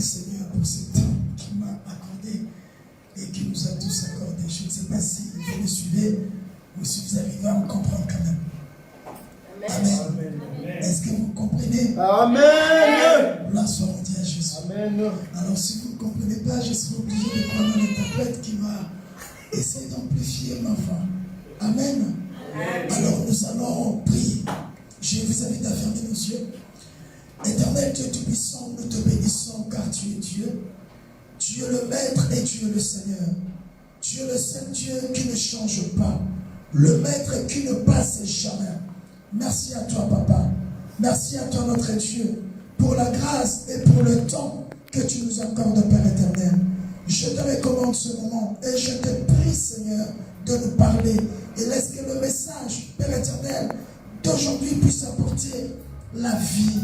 Seigneur pour ce temps qu'il m'a accordé et qu'il nous a tous accordé. Je ne sais pas si vous me suivez ou si vous arrivez à me comprendre quand même. Amen. Amen. Est-ce que vous comprenez? Amen. Gloire soit rendue à Jésus. Amen. Alors si vous ne comprenez pas, je serai obligé de prendre un interprète qui va essayer d'amplifier ma voix. Amen. Amen. Alors nous allons prier. Je vous invite à fermer nos yeux. Éternel Dieu Tout-Puissant, nous te bénissons car tu es Dieu. Tu es le Maître et tu es le Seigneur. Tu es le seul Dieu qui ne change pas. Le Maître qui ne passe jamais. Merci à toi, Papa. Merci à toi, notre Dieu, pour la grâce et pour le temps que tu nous accordes, Père éternel. Je te recommande ce moment et je te prie, Seigneur, de nous parler. Et laisse que le message, Père éternel, d'aujourd'hui puisse apporter la vie,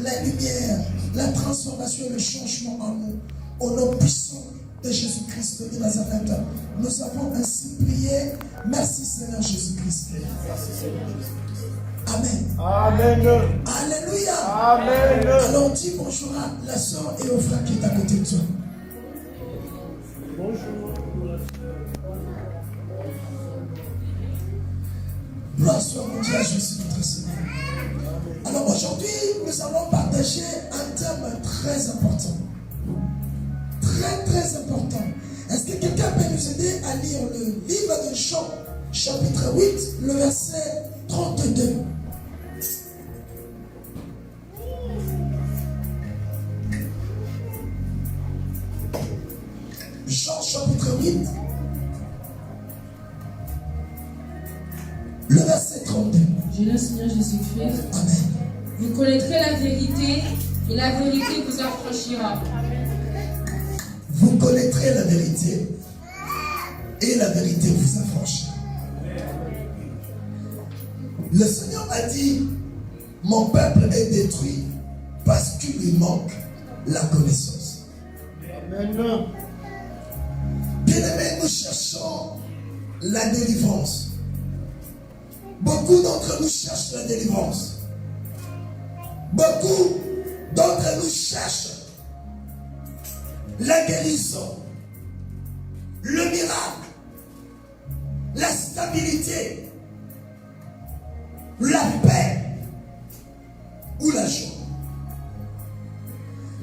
la lumière, la transformation et le changement en nous. Au nom puissant de Jésus-Christ de Nazareth, nous avons ainsi prié. Merci, Seigneur Jésus-Christ. Merci, Seigneur Jésus-Christ. Amen. Amen. Alléluia. Amen. Alors dis bonjour à la soeur et au frère qui est à côté de toi. Bonjour. Gloire soit rendue à Jésus notre Seigneur. Alors aujourd'hui, nous allons partager un thème très important. Très très important. Est-ce que quelqu'un peut nous aider à lire le livre de Jean, chapitre 8, le verset 32? Jean chapitre 8, le verset 32. J'ai le Seigneur Jésus-Christ. Amen. Vous connaîtrez la vérité et la vérité vous affranchira. Vous connaîtrez la vérité et la vérité vous affranchira. Le Seigneur a dit, mon peuple est détruit parce qu'il lui manque la connaissance. Amen. Bien-aimés, nous cherchons la délivrance. Beaucoup d'entre nous cherchent la délivrance. Beaucoup d'entre nous cherchent la guérison, le miracle, la stabilité, la paix ou la joie.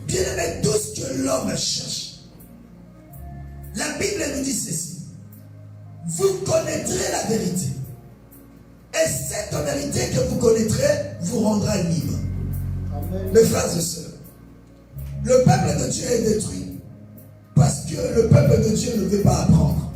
Bien-aimés, tout ce que l'homme cherche. La Bible nous dit ceci. Vous connaîtrez la vérité. Et cette vérité que vous connaîtrez vous rendra libre. Amen. Mes frères et sœurs, le peuple de Dieu est détruit parce que le peuple de Dieu ne veut pas apprendre.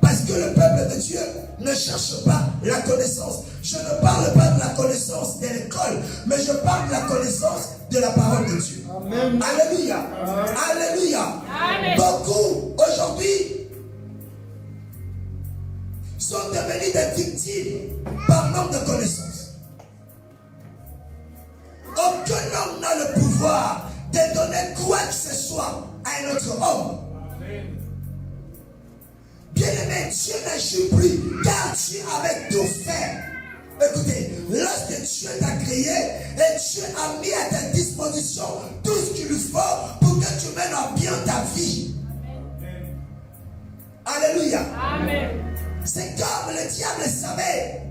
Parce que le peuple de Dieu ne cherche pas la connaissance. Je ne parle pas de la connaissance de l'école, mais je parle de la connaissance de la parole de Dieu. Amen. Alléluia. Amen. Alléluia. Amen. Beaucoup aujourd'hui sont devenus des victimes par manque de connaissance. Aucun homme n'a le pouvoir de donner quoi que ce soit à un autre homme. Bien-aimé, Dieu n'agit plus car Dieu avait tout fait. Écoutez, lorsque Dieu t'a créé et Dieu a mis à ta disposition tout ce qu'il lui faut pour que tu mènes à bien ta vie. Amen. Alléluia. Amen. C'est comme le diable savait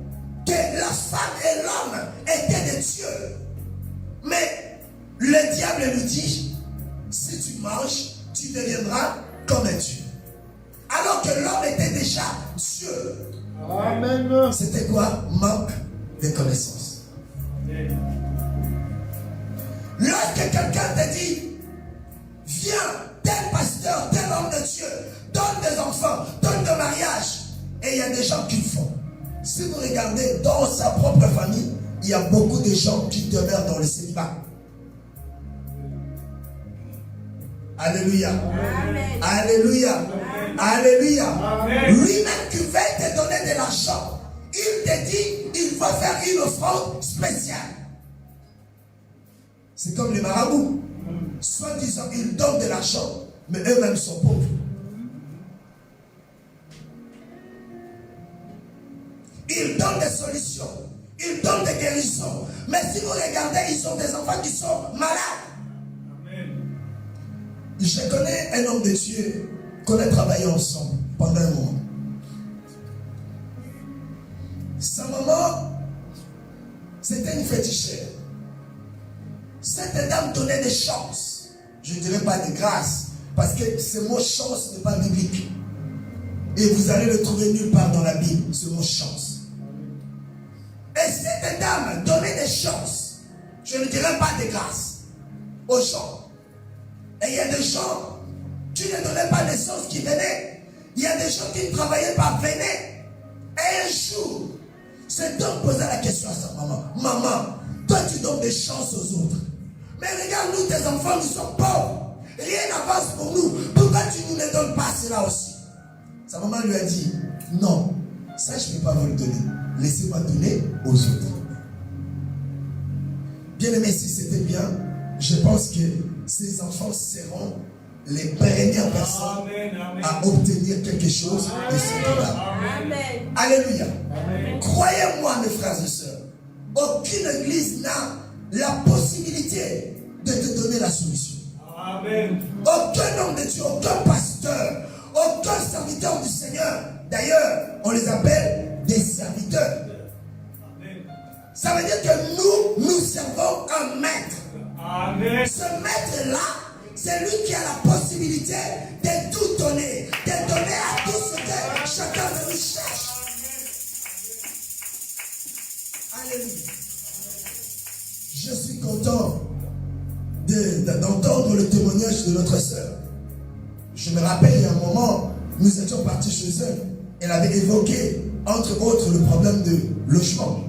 que la femme et l'homme étaient des dieux. Mais le diable lui dit, si tu manges, tu deviendras comme un dieu. Alors que l'homme était déjà Dieu. Amen. C'était quoi? Manque de connaissance. Amen. Lorsque quelqu'un te dit, viens, tel pasteur, tel homme de Dieu, donne des enfants, donne de mariage, et il y a des gens qui le font. Si vous regardez dans sa propre famille, il y a beaucoup de gens qui demeurent dans le célibat. Alléluia. Amen. Alléluia. Amen. Alléluia. Lui-même qui va te donner de l'argent, il te dit, il va faire une offrande spéciale. C'est comme les marabouts. Soit disant, ils donnent de l'argent, mais eux-mêmes sont pauvres. Ils donnent des solutions, ils donnent des guérisons. Mais si vous regardez, ils ont des enfants qui sont malades. Je connais un homme de Dieu qu'on a travaillé ensemble pendant un moment. Sa maman, c'était une fétichère. Cette dame donnait des chances. Je ne dirais pas de grâce, parce que ce mot chance n'est pas biblique. Et vous allez le trouver nulle part dans la Bible, ce mot chance. Et cette dame donnait des chances, je ne dirais pas de grâce, aux gens. Et il y a des gens qui ne donnaient pas des chances qui venaient. Il y a des gens qui ne travaillaient pas, venaient. Et un jour, cet homme posait la question à sa maman. Maman, toi tu donnes des chances aux autres. Mais regarde, nous tes enfants, nous sommes pauvres. Rien n'avance pour nous. Pourquoi tu ne nous les donnes pas cela aussi? Sa maman lui a dit, non, ça je ne peux pas vous le donner. Laissez-moi donner aux autres. Bien aimé, si c'était bien, je pense que ces enfants seront les premières personnes à obtenir quelque chose de ce temps-là. Alléluia. Croyez-moi, mes frères et sœurs, aucune église n'a la possibilité de te donner la solution. Amen. Aucun homme de Dieu, aucun pasteur, aucun serviteur du Seigneur. D'ailleurs, on les appelle des serviteurs. Amen. Ça veut dire que nous servons un maître. Amen. Ce maître-là, c'est lui qui a la possibilité de tout donner, de donner à tout ce que chacun de nous cherche. Alléluia. Je suis content d'entendre le témoignage de notre sœur. Je me rappelle, il y a un moment, nous étions partis chez elle. Elle avait évoqué, entre autres, le problème de logement.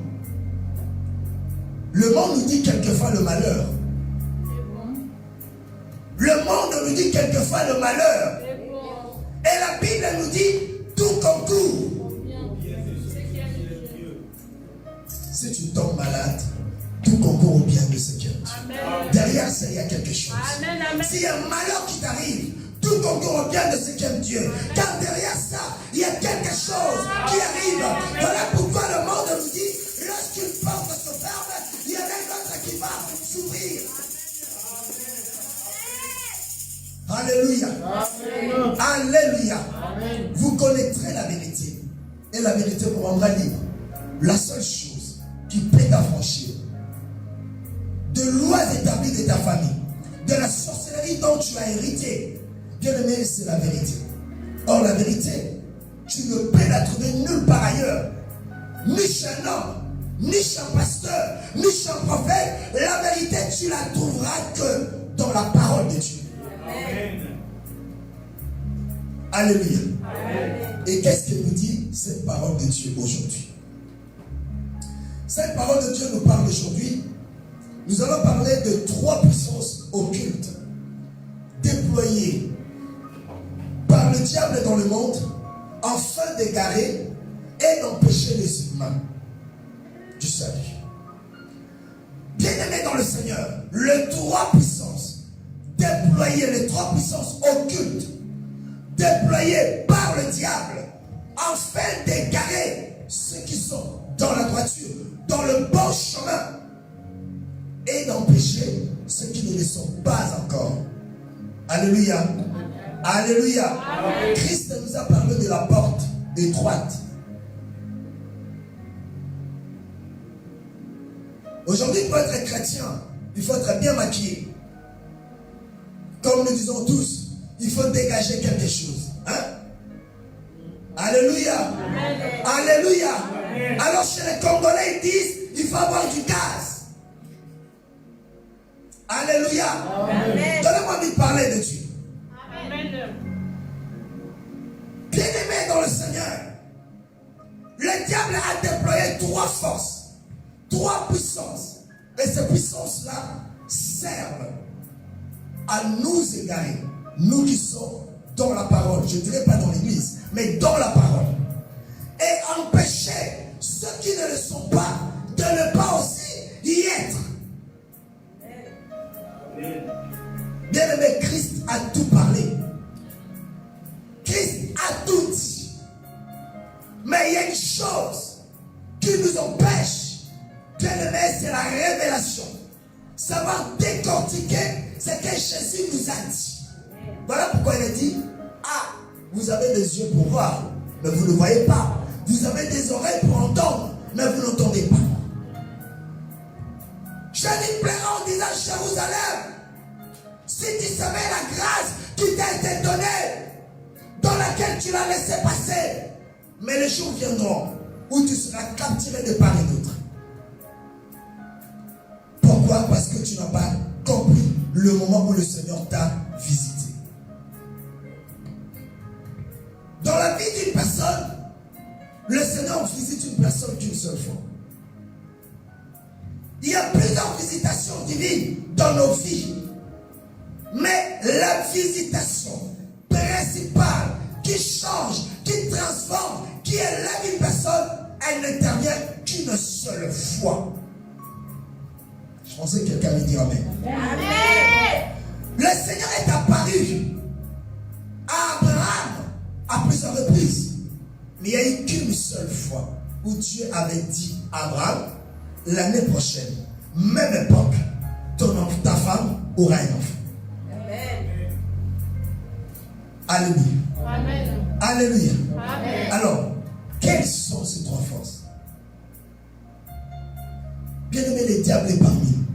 Le monde nous dit quelquefois le malheur. Le monde nous dit quelquefois le malheur. Et la Bible nous dit tout concourt. Si tu tombes malade, tout concourt au bien de ce cœur. Derrière ça, il y a quelque chose. S'il y a un malheur qui t'arrive, tout concourt au bien de ce qu'aime Dieu. Car derrière ça, il y a quelque chose qui arrive. Voilà pourquoi le monde nous dit, lorsqu'une porte se ferme, il y en a une autre qui va s'ouvrir. Alléluia. Alléluia. Vous connaîtrez la vérité. Et la vérité vous rendra libre. La seule chose qui peut t'affranchir de lois établies de ta famille, de la sorcellerie dont tu as hérité, bien aimé, c'est la vérité. Or la vérité, tu ne peux la trouver nulle part ailleurs. Ni chez un homme, ni chez un pasteur, ni chez un prophète. La vérité, tu la trouveras que dans la parole de Dieu. Amen. Alléluia. Amen. Et qu'est-ce que nous dit cette parole de Dieu aujourd'hui? Cette parole de Dieu nous parle aujourd'hui. Nous allons parler de 3 puissances occultes déployées par le diable dans le monde afin d'égarer et d'empêcher les humains du salut. Bien-aimés dans le Seigneur, les 3 puissances déployées, les 3 puissances occultes déployées par le diable afin d'égarer ceux qui sont dans la droiture, dans le bon chemin, et d'empêcher ceux qui ne le sont pas encore. Alléluia. Alléluia. Amen. Christ nous a parlé de la porte étroite. Aujourd'hui, pour être chrétien, il faut être bien maquillé. Comme nous disons tous, il faut dégager quelque chose. Hein? Alléluia. Amen. Alléluia. Amen. Alors chez les Congolais, ils disent, il faut avoir du gaz. Alléluia. Amen. Donnez-moi envie de parler de Dieu. Amen. Bien-aimés dans le Seigneur, le diable a déployé 3 forces, 3 puissances. Et ces puissances-là servent à nous égarer, nous qui sommes dans la parole. Je ne dirais pas dans l'église, mais dans la parole. Et empêcher ceux qui ne le sont pas de ne pas aussi y être. Bien-aimé, Christ a tout parlé. Christ a tout dit. Mais il y a une chose qui nous empêche, bien-aimé, c'est la révélation. Savoir décortiquer ce que Jésus nous a dit. Voilà pourquoi il a dit, ah, vous avez des yeux pour voir, mais vous ne voyez pas. Vous avez des oreilles pour entendre, mais vous n'entendez pas. Je dis plaira en disant Jérusalem, si tu savais la grâce qui t'a été donnée, dans laquelle tu l'as laissé passer, mais les jours viendront où tu seras capturé de part et d'autre. Pourquoi? Parce que tu n'as pas compris le moment où le Seigneur t'a visité. Dans la vie d'une personne, le Seigneur visite une personne qu'une seule fois. Il y a plusieurs visitations divines dans nos vies. Mais la visitation principale qui change, qui transforme, qui élève une personne, elle n'intervient qu'une seule fois. Je pensais que quelqu'un me dit Amen. Amen. Le Seigneur est apparu à Abraham à plusieurs reprises. Mais il n'y a eu qu'une seule fois où Dieu avait dit à Abraham, l'année prochaine, même époque, ta femme aura un enfant. Amen. Alléluia. Amen. Alléluia. Amen. Alors, quelles sont ces trois forces? Bien aimé, le diable est parmi nous.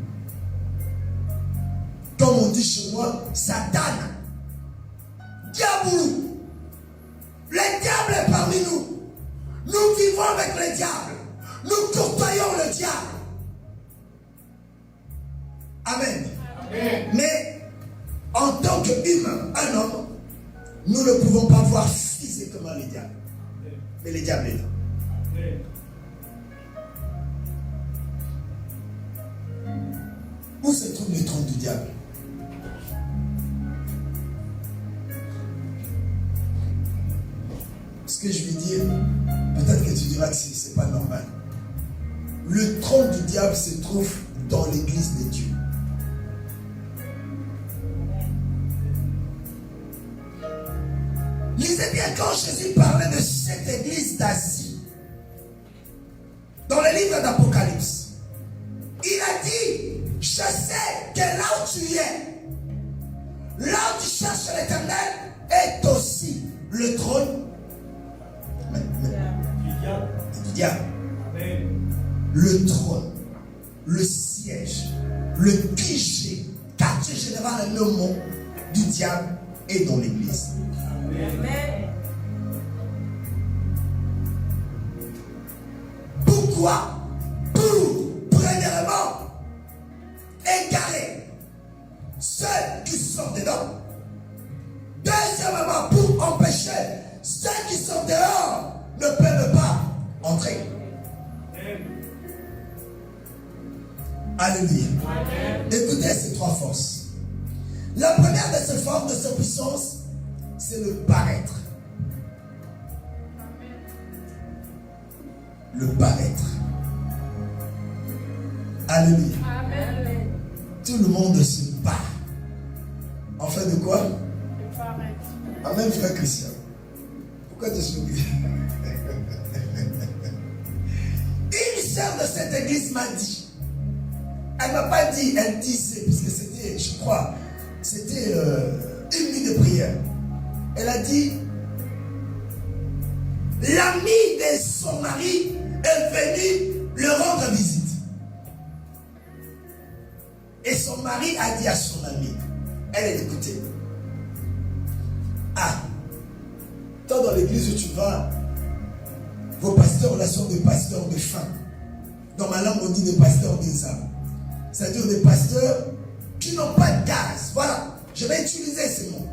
Comme on dit chez moi, Satan, diaboulou. Le diable est parmi nous. Nous vivons avec le diable. Nous courtoyons le diable. Amen. Amen. Mais en tant qu'humain, un homme, nous ne pouvons pas voir physiquement le diable. Mais le diable est là. Où se trouve le trône du diable? Ce que je vais dire, peut-être que tu diras que ce n'est pas normal. Le trône du diable se trouve dans l'église de Dieu. Lisez bien quand Jésus parlait de cette église d'Asie. Dans le livre d'Apocalypse, il a dit, je sais que là où tu es, là où tu cherches l'Éternel, est aussi le trône du diable. Le trône, le siège, le QG, quartier général, le mot du diable est dans l'église. Amen. Pourquoi? Pour, premièrement, égarer ceux qui sont dedans. Deuxièmement, pour empêcher ceux qui sont dehors ne peuvent pas entrer. Alléluia. Écoutez ces trois forces. La première de ces forces, de ces puissances, c'est le paraître. Le paraître. Alléluia. Amen. Tout le monde se bat. En fait de quoi? Le paraître. Amen, frère Christian. Pourquoi tu souris? Une sœur de cette église m'a dit, elle ne m'a pas dit, elle disait, puisque c'était, je crois, c'était une nuit de prière. Elle a dit, l'ami de son mari est venu le rendre visite. Et son mari a dit à son ami, elle est écoutée. Ah, toi dans l'église où tu vas, vos pasteurs là sont des pasteurs de faim. Dans ma langue on dit des pasteurs des âmes. C'est-à-dire des pasteurs qui n'ont pas de gaz. Voilà, je vais utiliser ces mots.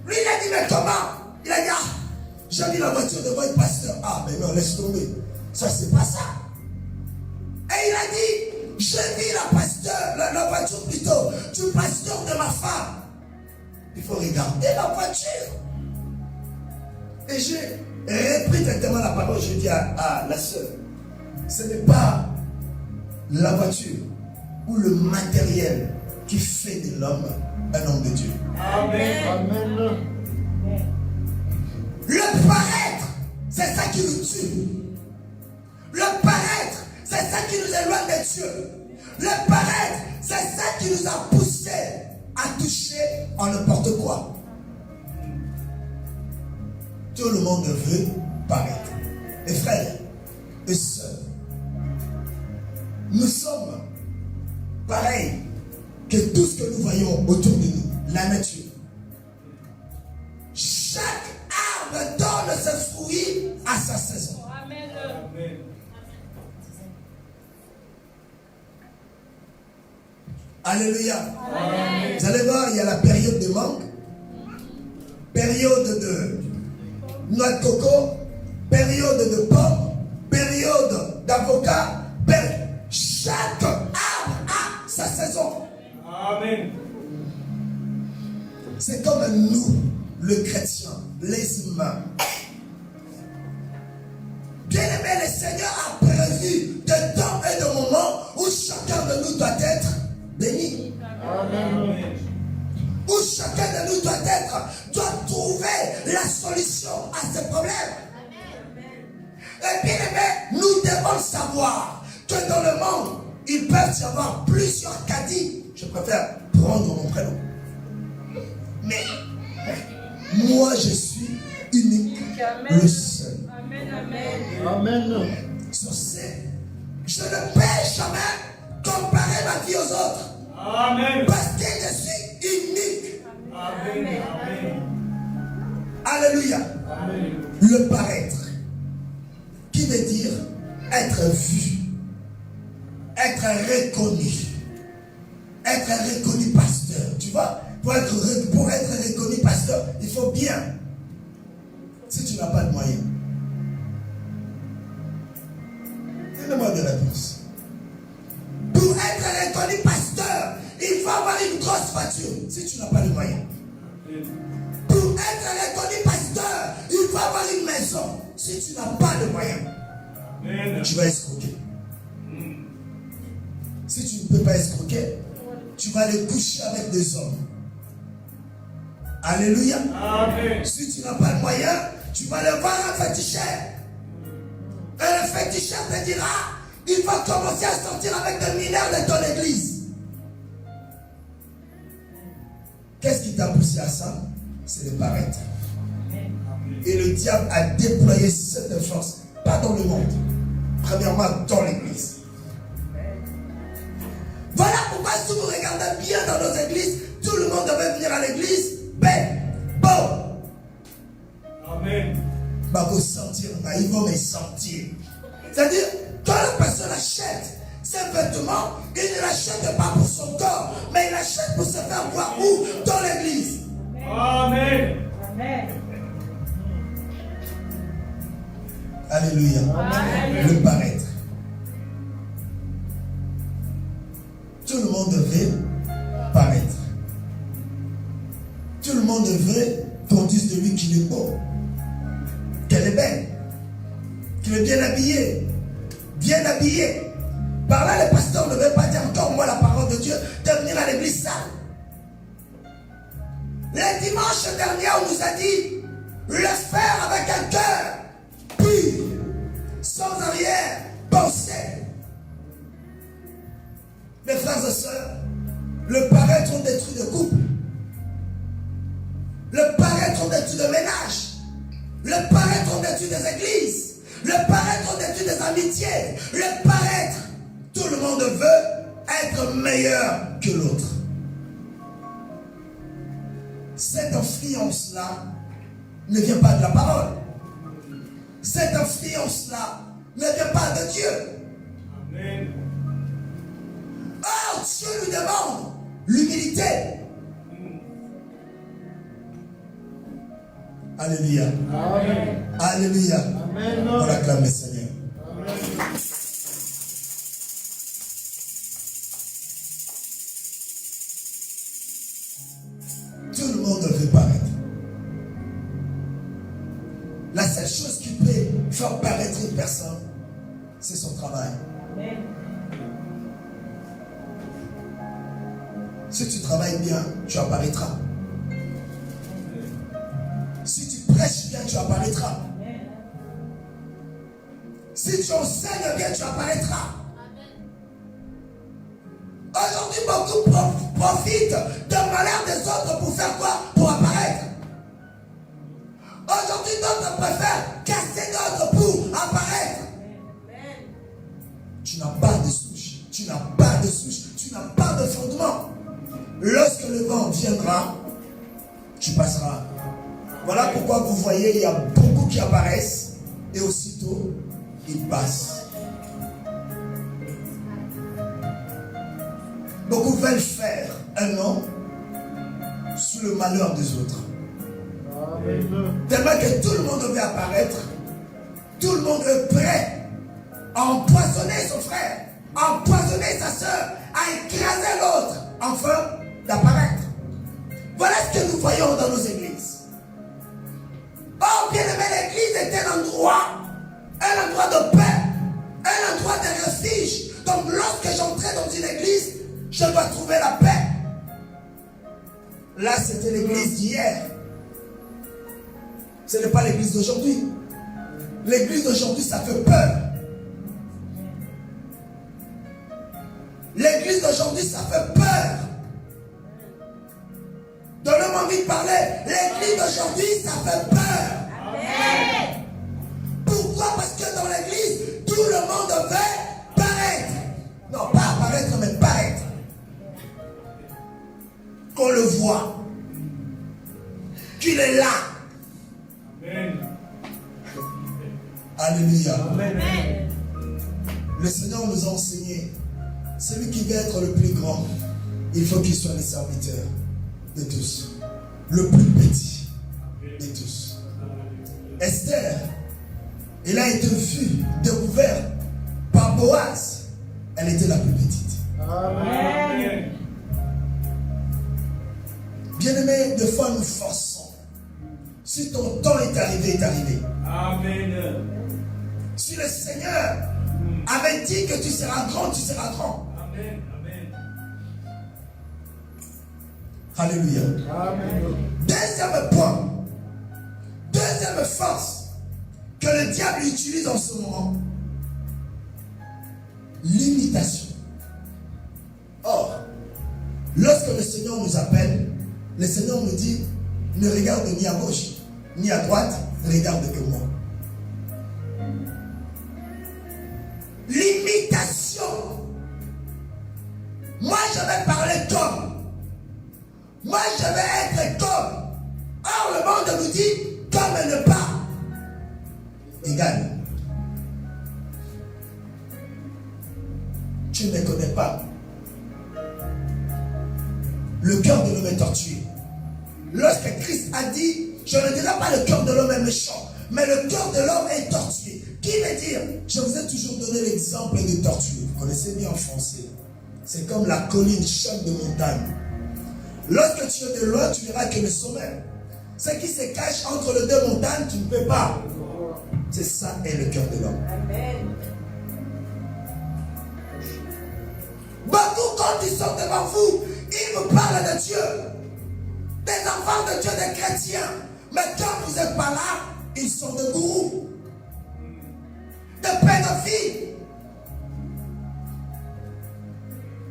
Lui il a dit mais comment? Il a dit ah, j'ai mis la voiture devant le pasteur. Ah mais non, laisse tomber. Ça c'est pas ça. Et il a dit, j'ai mis la voiture plutôt du pasteur de ma femme. Il faut regarder la voiture. Et j'ai repris directement la parole. Je dis à la sœur, ce n'est pas la voiture ou le matériel qui fait de l'homme un homme de Dieu. Amen. Amen. Le paraître, c'est ça qui nous tue. Le paraître, c'est ça qui nous éloigne de Dieu. Le paraître, c'est ça qui nous a poussé à toucher en n'importe quoi. Tout le monde veut paraître. Mes frères et sœurs, nous sommes pareils que tout ce que nous voyons autour de nous, la nature. Chaque arbre donne ses fruits à sa saison. Amen. Alléluia. Amen. Vous allez voir, il y a la période de mangue, période de noix de coco, période de pomme, période d'avocat. Chaque arbre a sa saison. Amen. C'est comme nous, le chrétien, les humains. Bien-aimé, le Seigneur a prévu de temps et de moments où chacun de nous doit être béni. Amen. Où chacun de nous doit trouver la solution à ses problèmes. Et bien aimé, nous devons savoir que dans le monde, il peut y avoir plusieurs caddies. Je préfère prendre mon prénom. Mais moi, je suis unique, le seul. Amen. Sur ce, je ne peux jamais comparer ma vie aux autres. Amen. Parce que je suis unique. Amen. Amen. Alléluia. Amen. Le paraître, qui veut dire être vu, être reconnu, pasteur. Tu vois, pour être reconnu pasteur, il faut bien. Si tu n'as pas de moyens, donne-moi de réponse. Pour être reconnu pasteur, il faut avoir une grosse voiture. Si tu n'as pas de moyens. Pour être reconnu pasteur, il faut avoir une maison. Si tu n'as pas de moyens, Amen. tu vas escroquer. Si tu ne peux pas escroquer, tu vas aller coucher avec des hommes. Alléluia. Amen. Si tu n'as pas de moyens, tu vas aller voir un féticheur. Et le féticheur te dira, il va commencer à sortir avec des mineurs de ton église. Qu'est-ce qui t'a poussé à ça? C'est le paraître. Et le diable a déployé cette influence, pas dans le monde, premièrement dans l'église. Voilà pourquoi si vous regardez bien dans nos églises, tout le monde devait venir à l'église, bon. Amen. Bah, vous sentir, ils vont me sentir. C'est-à-dire, quand la personne achète ses vêtements, il ne l'achète pas pour son corps, mais il l'achète pour se faire voir où? Dans l'église. Amen. Alléluia. Amen. Le paraître. Tout le monde veut paraître. Tout le monde veut qu'on dise de lui qu'il est beau, qu'elle est belle, qu'il est bien habillé. Bien habillé. Par là, le pasteur ne veut pas dire encore moi la parole de Dieu, de venir à l'église sale. Le dimanche dernier, on nous a dit le faire avec un cœur pur, sans arrière-pensée. Mes frères et sœurs, le paraître ont détruit de couple. Le paraître ont détruit de ménage. Le paraître ont détruit des églises. Le paraître ont détruit des amitiés. Le paraître, tout le monde veut être meilleur que l'autre. Cette influence-là ne vient pas de la parole. Cette influence-là ne vient pas de Dieu. Amen. Or, Dieu lui demande l'humilité. Alléluia. Amen. Alléluia. Amen. On acclame le Seigneur. Amen. Tout le monde veut paraître. La seule chose qui peut faire paraître une personne, c'est son travail. Si tu travailles bien, tu apparaîtras. Si tu prêches bien, tu apparaîtras. Si tu enseignes bien, tu apparaîtras. Aujourd'hui, beaucoup profitent de malheur des autres pour faire quoi? Pour apparaître. Aujourd'hui, d'autres préfèrent casser d'autres pour apparaître. Tu n'as pas de souche, tu n'as pas de souche, tu n'as pas de fondement. Lorsque le vent viendra, tu passeras. Voilà pourquoi vous voyez, il y a beaucoup qui apparaissent et aussitôt, ils passent. Beaucoup veulent faire un nom sous le malheur des autres. Tellement que tout le monde veut apparaître, tout le monde est prêt à empoisonner son frère, à empoisonner sa soeur, à écraser l'autre, afin d'apparaître. Voilà ce que nous voyons dans nos églises. Oh, bien aimé, l'église est un endroit de paix, un endroit de refuge. Donc lorsque j'entrais dans une église, je dois trouver la paix. Là, c'était l'église d'hier. Ce n'est pas l'église d'aujourd'hui. L'église d'aujourd'hui, ça fait peur. L'église d'aujourd'hui, ça fait peur. Donnez-moi envie de parler. L'église d'aujourd'hui, ça fait peur. Amen. Pourquoi? Parce que dans l'église, tout le monde veut paraître. Non, pas apparaître, mais paraître. Qu'on le voit. Qu'il est là. Amen. Alléluia. Amen. Le Seigneur nous a enseigné. Celui qui veut être le plus grand, il faut qu'il soit le serviteur de tous. Le plus petit de tous. Esther, elle a été vue, découverte par Boaz. Elle était la plus petite. Amen. Bien-aimés, des fois nous forçons. Si ton temps est arrivé, est arrivé. Amen. Si le Seigneur avait dit que tu seras grand, tu seras grand. Amen. Amen. Alléluia. Amen. Deuxième point. Deuxième force que le diable utilise en ce moment. L'imitation. Or, lorsque le Seigneur nous appelle, le Seigneur nous dit, ne regarde ni à gauche, ni à droite, regarde que moi. L'imitation. Moi, je vais parler comme. Moi, je vais être comme. Or, le monde nous dit, comme et ne pas. Égal. Tu ne me connais pas. Le cœur de l'homme est tortueux. Lorsque Christ a dit, je ne dirai pas le cœur de l'homme est méchant, mais le cœur de l'homme est tortueux. Qui veut dire, je vous ai toujours donné l'exemple de tortue. Vous connaissez bien en français. C'est comme la colline, chaîne de montagne. Lorsque tu es de loin, tu verras que le sommet. Ce qui se cache entre les deux montagnes, tu ne peux pas. C'est ça est le cœur de l'homme. Amen. Beaucoup, quand ils sont devant vous, ils vous parlent de Dieu. Des enfants de Dieu, des chrétiens. Mais quand vous n'êtes pas là, ils sont de gourous. De pédophiles.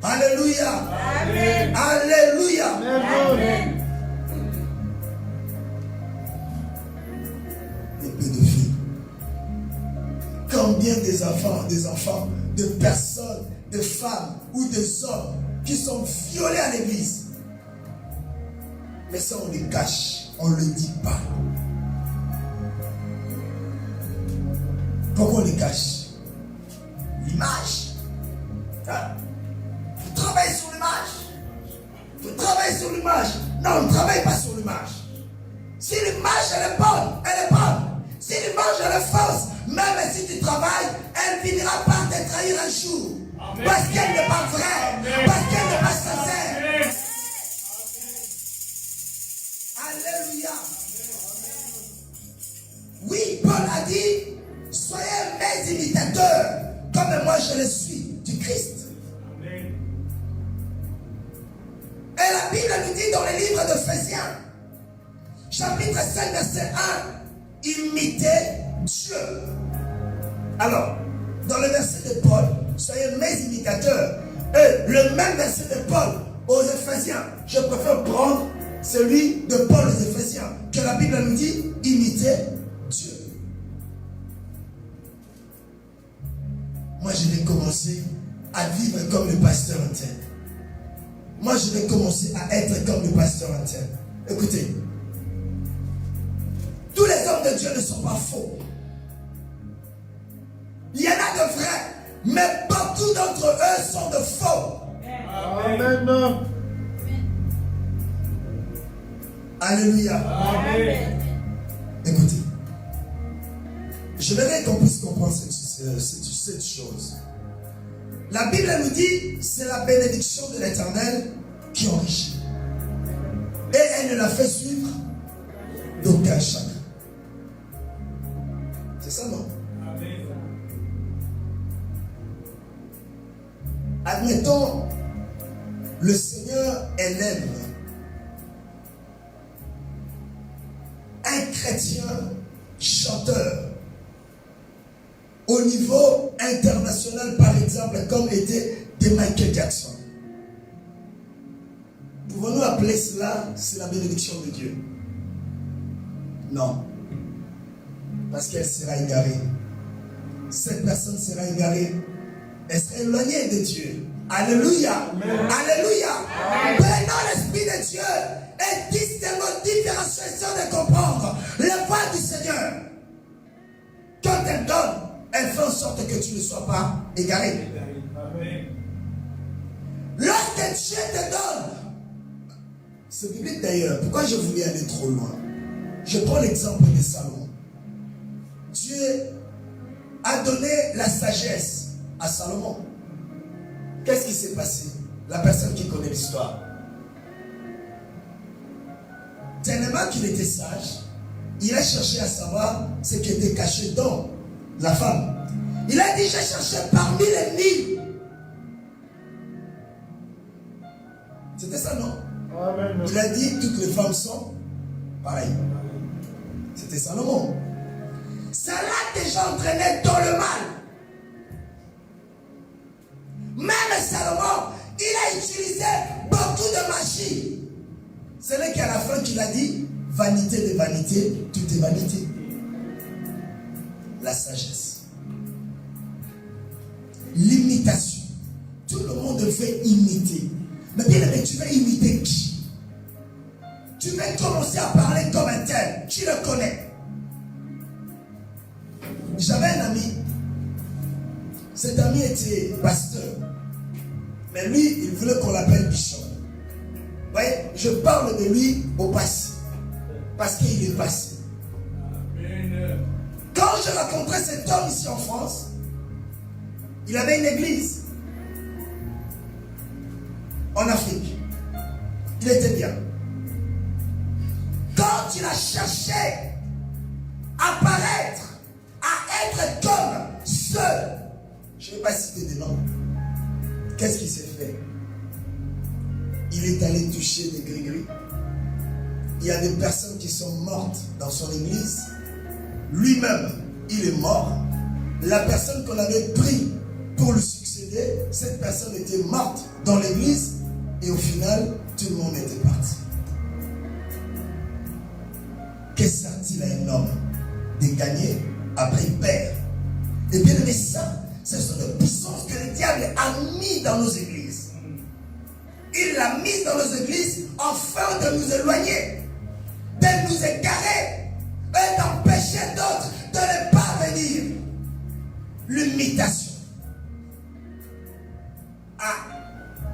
Alléluia. Amen. Alléluia. Amen. Les pédophiles. Combien des enfants, de personnes, de femmes ou des hommes qui sont violés à l'église. Mais ça, on les cache, on ne le dit pas. Pourquoi on les cache? L'image. Hein? Vous travaillez sur l'image. Vous travaillez sur l'image. Non, on ne travaille pas sur l'image. Si l'image, elle est bonne, elle est bonne. Si l'image, elle est fausse, même si tu travailles, elle finira par te trahir un jour. Amen. Parce qu'elle n'est pas vraie. Amen. Parce qu'elle n'est pas sincère. Amen. Alléluia. Oui, Paul a dit, soyez mes imitateurs, comme moi je le suis, du Christ. Amen. Et la Bible nous dit dans les livres d'Éphésiens, chapitre 5, verset 1, imitez Dieu. Alors, dans le verset de Paul, soyez mes imitateurs. Et le même verset de Paul aux Éphésiens, je préfère prendre celui de Paul aux Éphésiens, que la Bible nous dit, imitez Dieu. Moi, je vais commencer à vivre comme le pasteur tel. Moi, je vais commencer à être comme le pasteur tel. Écoutez, tous les hommes de Dieu ne sont pas faux. Il y en a de vrais, mais beaucoup d'entre eux sont de faux. Amen. Alléluia. Amen. Écoutez, je voudrais qu'on puisse comprendre cette chose. La Bible nous dit, c'est la bénédiction de l'Éternel qui enrichit. Et elle ne la fait suivre d'aucun chagrin. C'est ça, non? Amen. Admettons, le Seigneur élève un chrétien chanteur au niveau international, par exemple, comme était de Michael Jackson. Pouvons-nous appeler cela, c'est la bénédiction de Dieu? Non. Parce qu'elle sera égarée. Cette personne sera égarée. Elle sera éloignée de Dieu. Alléluia. Amen. Alléluia. Prenons l'Esprit de Dieu et distinguons différenciation de comprendre la voix du Seigneur. Quand elle donne, elle fait en sorte que tu ne sois pas égaré. Amen. Lorsque Dieu te donne, c'est biblique d'ailleurs, pourquoi je voulais aller trop loin? Je prends l'exemple de Salomon. Dieu a donné la sagesse à Salomon. Qu'est-ce qui s'est passé? La personne qui connaît l'histoire. Tellement qu'il était sage, il a cherché à savoir ce qui était caché dans la femme. Il a dit, j'ai cherché parmi les 1000. C'était ça, non? Amen. Il a dit, toutes les femmes sont pareilles. C'était Salomon. Ça l'a déjà entraîné dans le mal. Même Salomon, il a utilisé beaucoup de magie. Ce n'est qu'à la fin qu'il a dit, vanité de vanité, tout est vanité. La sagesse. L'imitation. Tout le monde veut imiter. Mais bien aimé, tu veux imiter qui? Tu veux commencer à parler comme un tel. Tu le connais. J'avais un ami. Cet ami était pasteur. Mais lui, il voulait qu'on l'appelle Bishop. Vous voyez, je parle de lui au passé. Parce qu'il est passé. Amen. Quand je rencontrais cet homme ici en France, il avait une église. En Afrique. Il était bien. Quand il a cherché à paraître, à être comme ceux, je ne vais pas citer des noms, qu'est-ce qui s'est fait? Il est allé toucher des gris-gris. Il y a des personnes qui sont mortes dans son église. Lui-même, il est mort. La personne qu'on avait pris pour le succéder, cette personne était morte dans l'église. Et au final, tout le monde était parti. Que sert-il à un homme de gagner? Après il perd. Et bien aimé, ça, ce sont des puissances que le diable a mis dans nos églises. Il l'a mis dans nos églises afin de nous éloigner, de nous égarer et d'empêcher d'autres de ne pas venir. L'imitation. Ah,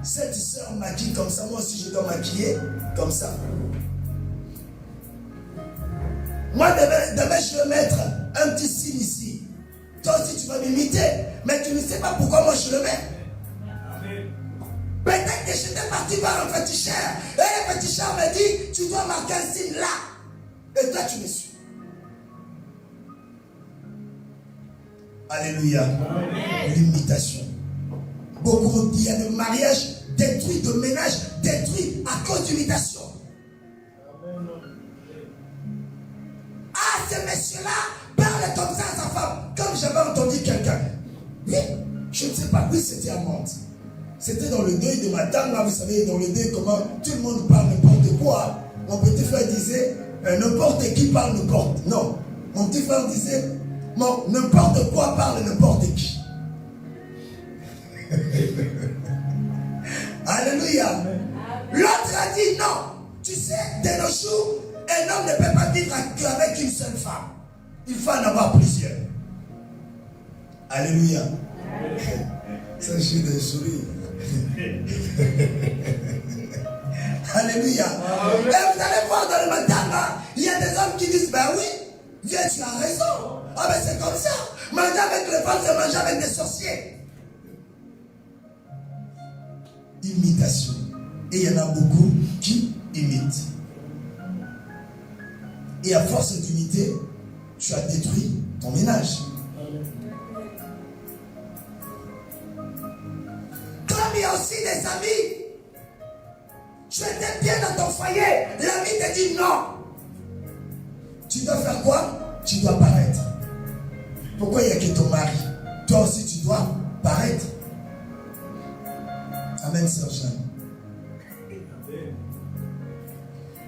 cette soeur maquille comme ça, moi aussi je dois maquiller comme ça. Moi demain je vais mettre un petit signe ici. Toi aussi tu vas m'imiter, mais tu ne sais pas pourquoi moi je le mets. Amen. Peut-être que j'étais parti voir un féticheur. Et le féticheur me dit, tu dois marquer un signe là. Et toi tu me suis. Alléluia. L'imitation. Beaucoup il y a de mariages détruits, de ménages détruits à cause d'imitation. Ah, ce monsieur-là parle comme ça à sa femme. Comme j'avais entendu quelqu'un. Oui, je ne sais pas, oui, c'était amante. C'était dans le deuil de madame, là, vous savez, dans le deuil, comment tout le monde parle n'importe quoi. Mon petit frère disait, n'importe qui parle n'importe. Non. Mon petit frère disait, n'importe quoi parle n'importe qui. Alléluia. L'autre a dit non. Tu sais, de nos jours, un homme ne peut pas vivre qu'avec une seule femme. Il faut en avoir plusieurs. Alléluia. Ça, je suis des sourires. Alléluia. Et vous allez voir dans le matin, il y a des hommes qui disent, ben oui, Dieu, tu as raison. Ah ben c'est comme ça. Manger avec les femmes, c'est manger avec des sorciers. Imitation. Et il y en a beaucoup qui imitent. Et à force d'imiter, tu as détruit ton ménage. Comme il y a aussi des amis, tu étais bien dans ton foyer, l'ami te dit non. Tu dois faire quoi? Tu dois paraître. Pourquoi il n'y a que ton mari? Toi aussi tu dois paraître. Amen, sœur Jeanne.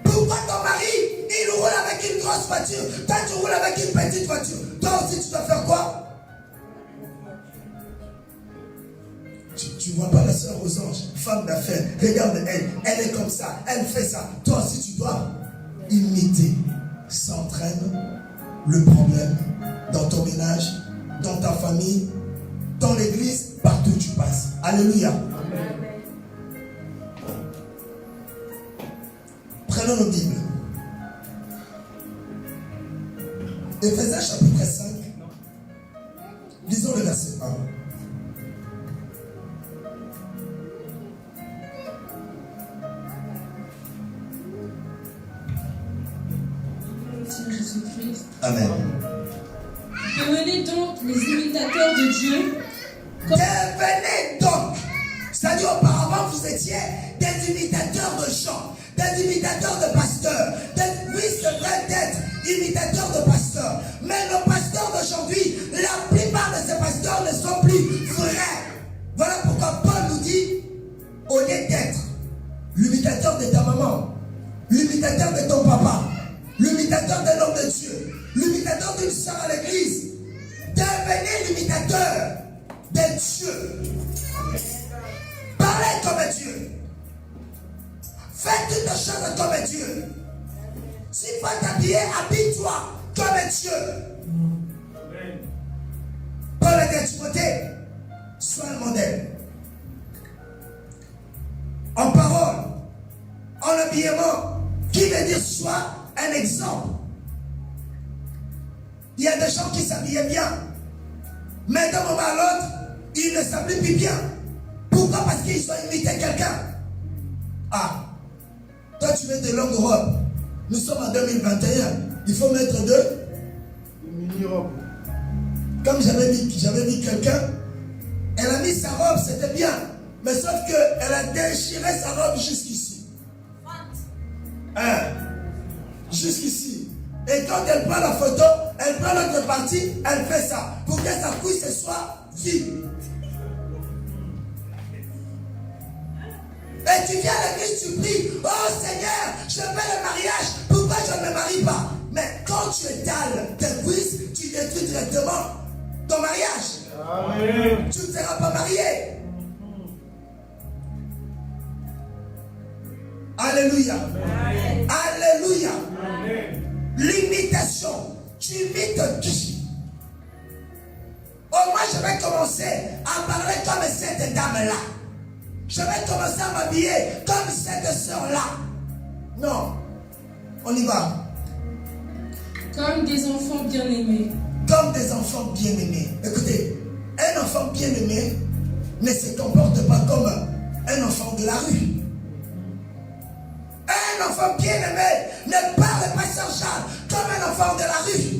Pourquoi ton mari, il roule avec une grosse voiture, toi tu roules avec une petite voiture? Toi aussi tu dois faire quoi? Tu ne vois pas la sœur aux anges, femme d'affaires, regarde elle, elle est comme ça, elle fait ça. Toi aussi tu dois imiter. S'entraîne le problème dans ton ménage, dans ta famille, dans l'église, partout où tu passes. Alléluia. Amen. Prenons nos Bibles. Éphésiens chapitre 5. Lisons le verset 1. Jésus-Christ. Amen. Devenez donc les imitateurs de Dieu. Devenez donc. C'est-à-dire auparavant vous étiez des imitateurs de chants, des imitateurs de pasteurs. Oui, c'est vrai d'être imitateurs de pasteurs. Mais nos pasteurs d'aujourd'hui, la plupart de ces pasteurs ne sont plus vrais. Voilà pourquoi Paul nous dit, au lieu d'être l'imitateur de ta maman, l'imitateur de ton papa, l'imitateur d'un homme de Dieu, l'imitateur d'une sœur à l'église, devenez l'imitateur de Dieu. Parlez comme Dieu. Faites toutes choses comme Dieu. S'il faut t'habiller, habille-toi comme Dieu. Paul a dit à Timothée, sois un modèle. En parole, en habillement, qui veut dire sois un exemple. Il y a des gens qui s'habillaient bien, mais d'un moment à l'autre, ils ne s'habillent plus bien. Pourquoi? Parce qu'ils ont imité quelqu'un. Ah, toi tu mets de longues robes. Nous sommes en 2021. Il faut mettre de mini-robes. Comme j'avais mis quelqu'un, elle a mis sa robe, c'était bien. Mais sauf qu'elle a déchiré sa robe jusqu'ici. Hein? Jusqu'ici. Et quand elle prend la photo, elle prend l'autre partie, elle fait ça. Pour que sa cuisse soit vide. Et tu viens à l'église, tu pries, oh Seigneur, je fais le mariage, pourquoi je ne me marie pas? Mais quand tu étales tes cuisses, tu détruis directement ton mariage. Amen. Tu ne seras pas marié. Alléluia. Amen. Alléluia. Amen. L'imitation. Tu imites qui? Oh, moi je vais commencer à parler comme cette dame-là. Je vais commencer à m'habiller comme cette sœur-là. Non. On y va. Comme des enfants bien-aimés. Comme des enfants bien-aimés. Écoutez, un enfant bien-aimé ne se comporte pas comme un enfant de la rue. Un enfant bien-aimé ne parle pas sur Jean comme un enfant de la rue.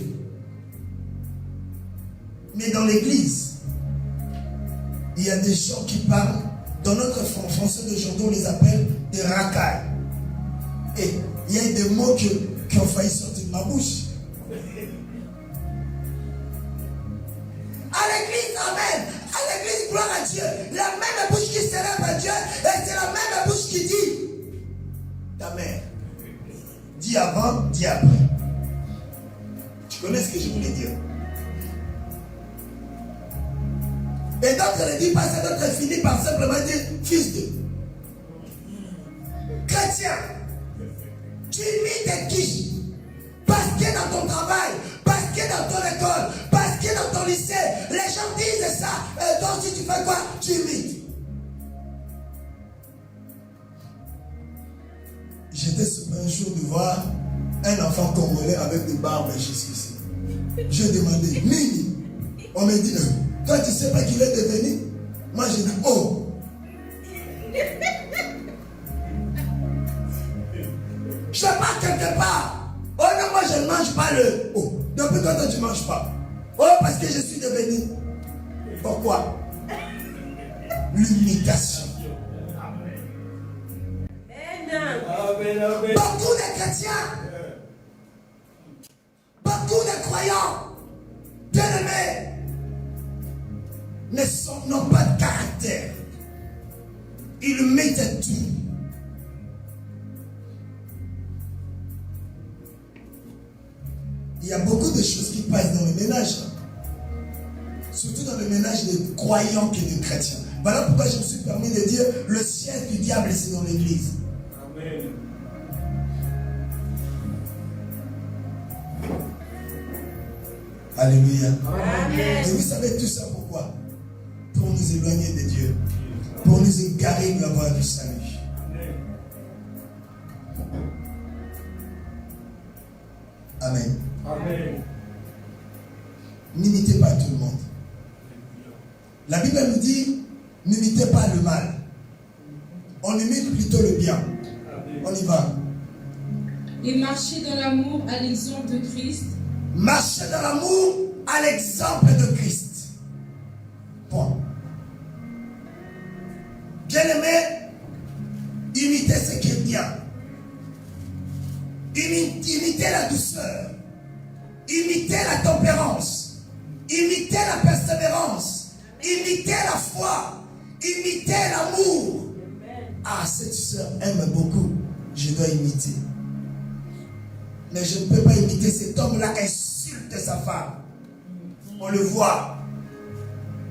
Mais dans l'église, il y a des gens qui parlent. Dans notre français d'aujourd'hui, on les appelle des racailles. Et il y a des mots qui ont failli sortir de ma bouche. À l'église, amen. À l'église, gloire à Dieu. La même bouche qui se lève dit avant, dit après. Tu connais ce que je voulais dire? Et d'autres ne disent pas ça, d'autres finissent par simplement dire fils de. Chrétien, tu imites qui? Parce que dans ton travail, parce que dans ton école, parce que dans ton lycée, les gens disent ça. Et donc si tu fais quoi? Tu imites. J'étais surpris un jour de voir un enfant congolais avec des barbes jusqu'ici. J'ai demandé, Nini? On me dit, toi tu sais pas qu'il est devenu? Moi j'ai dit, oh. Je pars quelque part. Oh non, moi je ne mange pas le. Oh, depuis quand tu ne manges pas? Oh, parce que je suis devenu. Pourquoi? L'imitation. Beaucoup de chrétiens, beaucoup de croyants, bien-aimés, n'ont pas de caractère. Ils mettent tout. Il y a beaucoup de choses qui passent dans le ménage. Surtout dans le ménage des croyants et des chrétiens. Voilà pourquoi je me suis permis de dire le siège du diable, c'est dans l'église. Amen. Alléluia. Amen. Et vous savez tout ça pourquoi? Pour nous éloigner de Dieu. Pour nous égarer de la voie du salut. Amen. Amen. N'imitez pas tout le monde. La Bible nous dit, n'imitez pas le mal. On imite plutôt le bien. On y va. Et marchez dans l'amour à l'exemple de Christ. Marchez dans l'amour à l'exemple de Christ. Point. Bien-aimé, imitez ce qui est bien. Imitez la douceur. Imitez la tempérance. Imitez la persévérance. Imitez la foi. Imitez l'amour. Ah, cette soeur aime beaucoup. Je dois imiter. Mais je ne peux pas imiter cet homme-là, insulte sa femme. On le voit.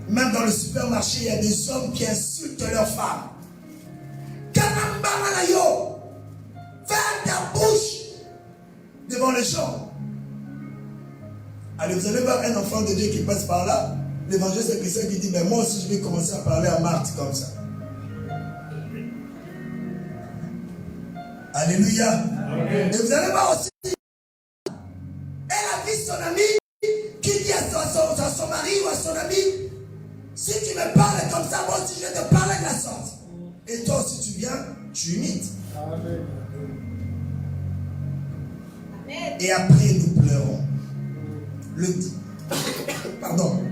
Même dans le supermarché, il y a des hommes qui insultent leur femme. Kanambamanayo, ferme ta bouche devant les gens. Allez, vous allez voir un enfant de Dieu qui passe par là. L'évangéliste c'est Christian qui dit, mais moi aussi je vais commencer à parler à Marthe comme ça. Alléluia. Amen. Et vous allez voir aussi, elle a vu son ami qui dit à son mari ou à son ami, si tu me parles comme ça, moi aussi je vais te parler de la sorte. Et toi aussi tu viens, tu imites. Amen. Et après nous pleurons. Pardon.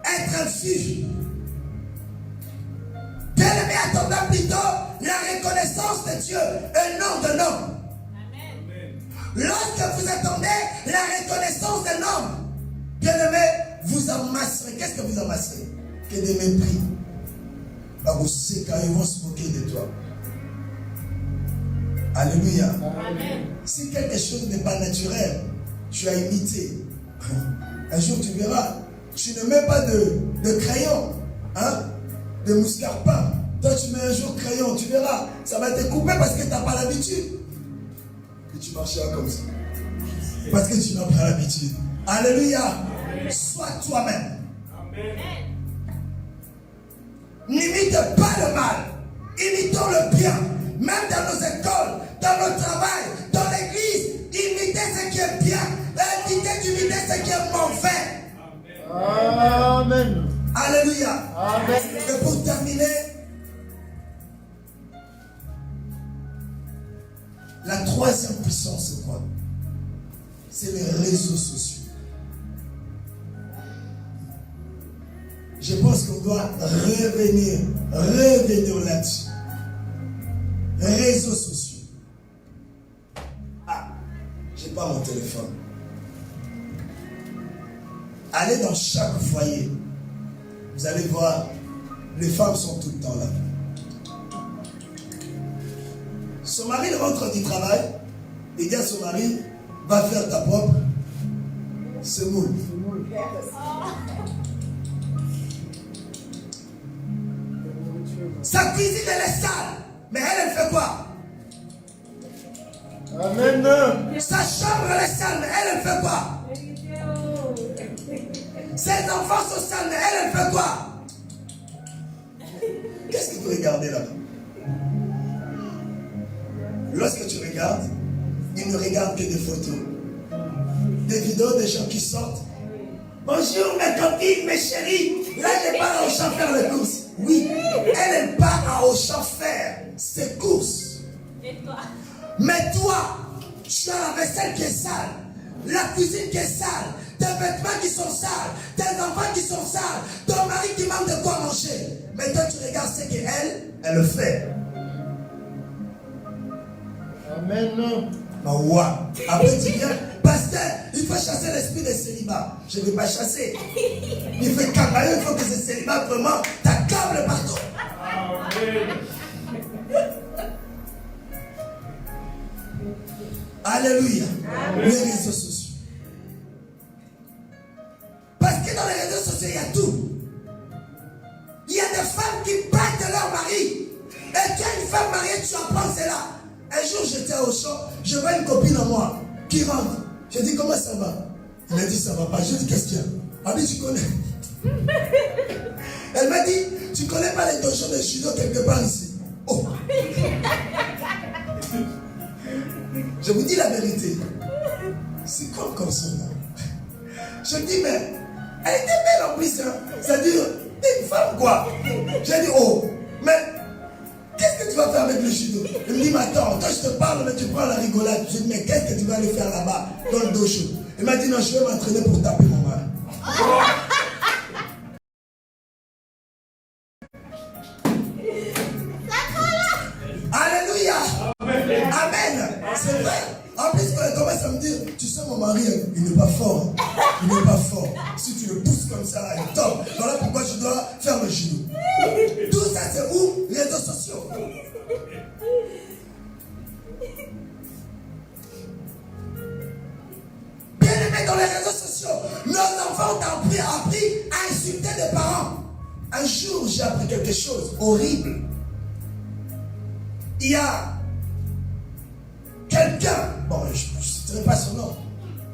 Être un fils. Bien-aimé, attendant plutôt la reconnaissance de Dieu et non d'un homme. Amen. Lorsque vous attendez la reconnaissance d'un homme, bien-aimé, vous amasserez. Qu'est-ce que vous amasserez? Que des mépris. Bah, vous savez quand ils vont se moquer de toi. Alléluia. Amen. Si quelque chose n'est pas naturel, tu as imité. Un jour tu verras, tu ne mets pas de crayon, hein, de mouscarpin. Toi tu mets un jour crayon, tu verras, ça va te couper parce que tu n'as pas l'habitude. Et tu marcheras comme ça. Parce que tu n'as pas l'habitude. Alléluia. Amen. Sois toi-même. Amen. N'imite pas le mal. Imitons le bien. Même dans nos écoles, dans notre travail, dans l'église, imitez ce qui est bien. Évitez d'imiter ce qui est mauvais. Amen. Alléluia. Amen. Et pour terminer, la troisième puissance, c'est quoi? C'est les réseaux sociaux. Je pense qu'on doit revenir là-dessus. Réseaux sociaux. Ah, j'ai pas mon téléphone. Allez dans chaque foyer. Vous allez voir, les femmes sont tout le temps là. Son mari rentre du travail. Il dit à son mari, va faire ta propre semoule. Sa cuisine, elle est sale. Mais elle fait quoi? Amen. Sa chambre, elle est sale. Mais elle fait quoi? Ses enfants sont sales. Mais elle fait quoi? Qu'est-ce que vous regardez là-bas? Lorsque tu regardes, ils ne regardent que des photos. Des vidéos des gens qui sortent. Bonjour mes copines, mes chéris. Là, elle part à Auchan faire les courses. Oui, elle part à Auchan faire ses courses. Et toi? Mais toi, tu as la vaisselle qui est sale, la cuisine qui est sale, tes vêtements qui sont sales, tes enfants qui sont sales, ton mari qui manque de quoi manger. Mais toi, tu regardes ce qu'elle, elle le fait. Amen. Ah ouais. Après, tu viens, pasteur, il faut chasser l'esprit de célibat. Je ne vais pas chasser. Il faut câbler, il faut que ce célibat vraiment t'accable partout. Amen. Alléluia. Amen. Les réseaux sociaux. Parce que dans les réseaux sociaux, il y a tout. Il y a des femmes qui battent leur mari. Et quand une femme mariée, tu apprends cela. Un jour, j'étais au champ, je vois une copine à moi qui rentre. Je dis, comment ça va? Elle m'a dit, ça va pas. Je dis, qu'est-ce qu'il y a? Elle m'a dit, tu connais? Elle m'a dit, tu connais pas les dojos de judo quelque part ici? Oh! Je vous dis la vérité. C'est quoi encore son nom? Je dis, mais elle était belle en plus. Hein? C'est-à-dire, une femme quoi? J'ai dit, oh, mais qu'est-ce que tu vas faire avec le judo? Il me dit, mais attends, toi je te parle, mais tu prends la rigolade. Je dis, mais qu'est-ce que tu vas aller faire là-bas, dans le dojo? Il m'a dit, non, je vais m'entraîner pour taper mon mari. Alléluia. Amen. C'est vrai. En plus, quand elle commence à me dire, tu sais, mon mari, il n'est pas fort. Il n'est pas fort. Si tu le pousses comme ça, il tombe. Voilà pourquoi je dois faire le judo. Tout ça, c'est où? Les réseaux sociaux. Bien aimé, dans les réseaux sociaux, nos enfants ont appris à insulter des parents. Un jour, j'ai appris quelque chose horrible. Il y a quelqu'un, bon, je ne citerai pas son nom,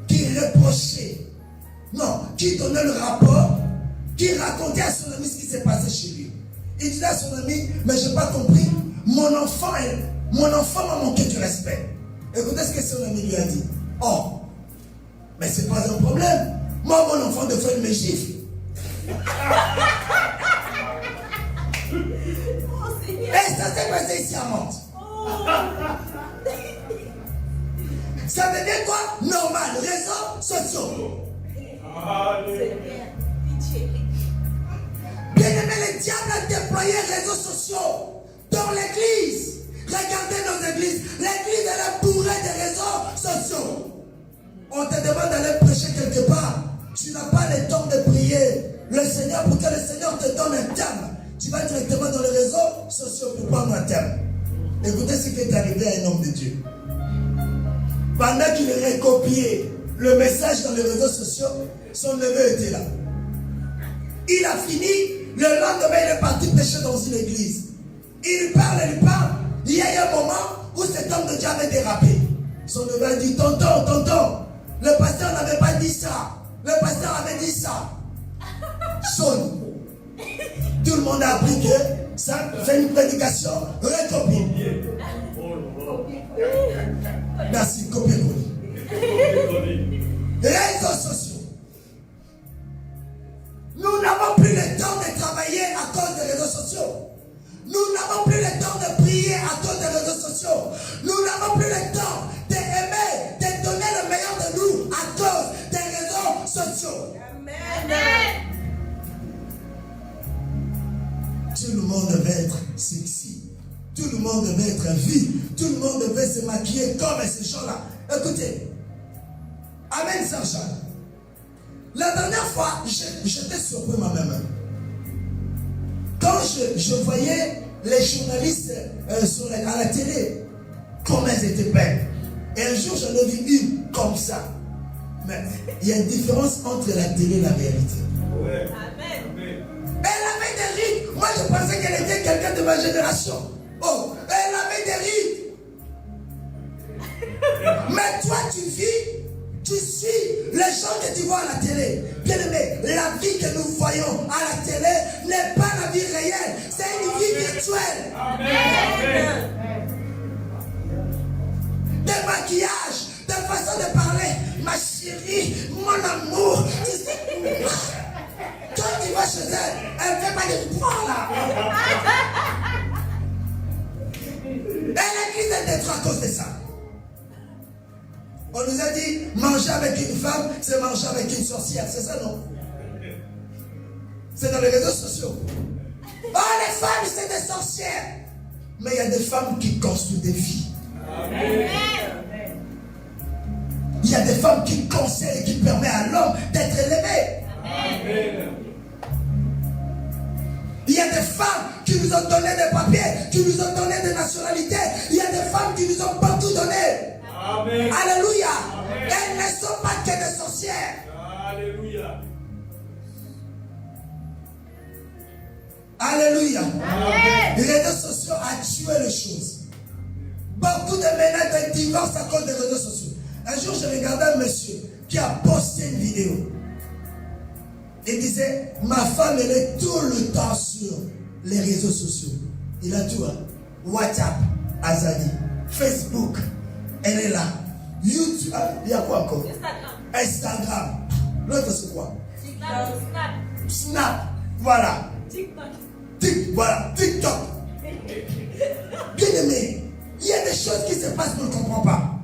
qui reprochait, non, qui donnait le rapport, qui racontait à son ami ce qui s'est passé chez lui. Il disait à son ami, mais je n'ai pas compris, mon enfant m'a manqué du respect. Écoutez ce que son ami lui a dit. Oh, mais c'est pas un problème. Moi, mon enfant, de fois, il me gifle. Et ça s'est passé ici à Mantes. Ça devient quoi? Normal, réseaux sociaux. Bien aimé, le diable a déployé les réseaux sociaux dans l'église. Regardez nos églises. L'église, elle est bourrée de réseaux sociaux. On te demande d'aller prêcher quelque part. Tu n'as pas le temps de prier le Seigneur pour que le Seigneur te donne un terme. Tu vas directement dans les réseaux sociaux pour prendre un terme. Écoutez ce qui est arrivé à un homme de Dieu. Pendant qu'il recopiait le message dans les réseaux sociaux, son neveu était là. Il a fini, le lendemain il est parti prêcher dans une église. Il parle. Il y a eu un moment où cet homme de Dieu avait dérapé. Son neveu a dit, tonton, le pasteur n'avait pas dit ça. Le pasteur avait dit ça. Sonne. Tout le monde a appris que ça fait une prédication recopie. Merci, copier-coller. Réseaux sociaux. Nous n'avons plus le temps de travailler à cause des réseaux sociaux. Nous n'avons plus le temps de prier à cause des réseaux sociaux. Nous n'avons plus le temps d'aimer, de donner le meilleur de nous à cause des réseaux sociaux. Amen. Tout le monde devait être sexy. Tout le monde devait être vie. Tout le monde devait se maquiller comme ces gens-là. Écoutez. Amen, Sacha. La dernière fois, j'étais surpris moi-même. Quand je voyais les journalistes à la télé, Comment elles étaient belles. Et un jour, j'en ai vu une comme ça. Mais il y a une différence entre la télé et la réalité. Ouais. Amen. Elle avait des rides. Moi, je pensais qu'elle était quelqu'un de ma génération. Oh, elle avait des rides. Mais toi, tu suis les gens que tu vois à la télé. Bien aimé, la vie que nous voyons à la télé n'est pas la vie réelle. C'est une vie virtuelle. Amen. Des maquillages, des façons de parler. Ma chérie, mon amour. Tu sais, quand tu vas chez elle, elle ne fait pas de poids là. Elle est crise d'être à cause de ça. On nous a dit, manger avec une femme, c'est manger avec une sorcière. C'est ça, non? C'est dans les réseaux sociaux. Oh, les femmes, c'est des sorcières. Mais il y a des femmes qui construisent des vies. Amen. Il y a des femmes qui conseillent et qui permettent à l'homme d'être élevé. Amen. Il y a des femmes qui nous ont donné des papiers, qui nous ont donné des nationalités. Il y a des femmes qui nous ont pas tout donné. Amen. Alléluia. Amen. Elles ne sont pas que des sorcières. Alléluia. Alléluia. Amen. Les réseaux sociaux ont tué les choses. Beaucoup de ménages divorcent à cause des réseaux sociaux. Un jour, je regardais un monsieur qui a posté une vidéo. Il disait, ma femme, elle est tout le temps sur les réseaux sociaux. Il a tout, hein. WhatsApp, Azali, Facebook, elle est là. YouTube, il y a quoi encore? Instagram. L'autre, c'est quoi? Snap. Voilà. Voilà, TikTok. Bien aimé, il y a des choses qui se passent, je ne comprends pas.